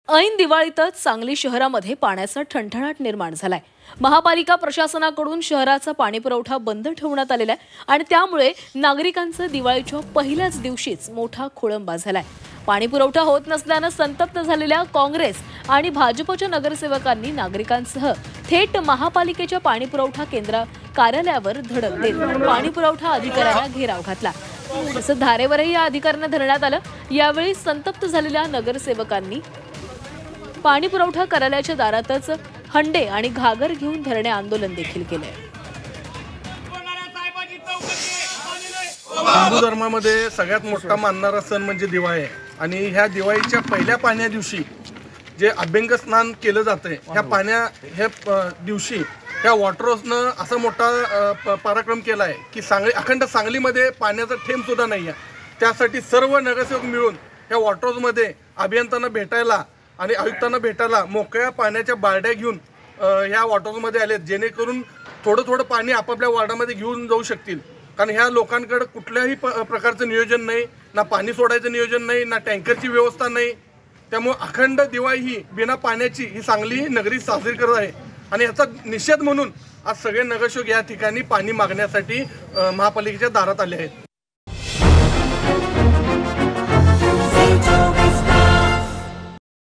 ऐन दिवाळीतच सांगली शहरामध्ये पाण्याचा ठणठणाट निर्माण झालाय। महापालिका प्रशासनाकडून शहराचा पाणीपुरवठा बंद ठेवण्यात आलेला आहे आणि त्यामुळे नागरिकांचा दिवाळीच्या पहिल्याच दिवशीच मोठा खोळंबा झालाय। पाणीपुरवठा होत नसल्याने संतप्त झालेल्या काँग्रेस आणि भाजपच्या नगरसेवकांनी नागरिकांसह थेट महापालिकेच्या पाणीपुरवठा केंद्र कार्यालयावर धडक देत पाणीपुरवठा अधिकाऱ्यांना घेराव घातला। तसंच धारेवरही या अधिकाऱ्यांना धरण्यात आलं। यावेळी संतप्त झालेल्या नगरसेवकांनी पाणीपुरवठा कार्यालयाच्या दारातच हंडे आणि घागर घेऊन धरणे आंदोलन देखील केले। हिंदू धर्मामध्ये सगळ्यात मोठा मानणारा सण म्हणजे दिवाळी आहे आणि ह्या दिवाळीच्या पहिल्या पाण्या दिवशी जे अभ्यंग स्नान केलं जातंय ह्या दिवशी ह्या वॉटर हाऊसनं असा मोठा पराक्रम केला आहे की अखंड सांगलीमध्ये पाण्याचा थेंब सुद्धा नाही आहे। त्यासाठी सर्व नगरसेवक मिळून ह्या वॉटर हाऊसमध्ये अभियंत्यांना भेटायला आणि आयुक्तांना भेटायला मोकळ्या पाण्याच्या बारड्या घेऊन ह्या वॉटर हाऊसमध्ये आलेत, जेणेकरून थोडं पाणी आपापल्या वॉर्डामध्ये घेऊन जाऊ शकतील। कारण ह्या लोकांकडे कुठल्याही प्रकारचं नियोजन नाही, ना पाणी सोडायचं नियोजन नाही, ना टँकरची व्यवस्था नाही। त्यामुळे अखंड दिवाळी ही बिना पाण्याची ही सांगली नगरी साजरी करत आहे आणि याचा निषेध म्हणून आज सगळे नगरसेवक या ठिकाणी पाणी मागण्यासाठी महापालिकेच्या दारात आले आहेत।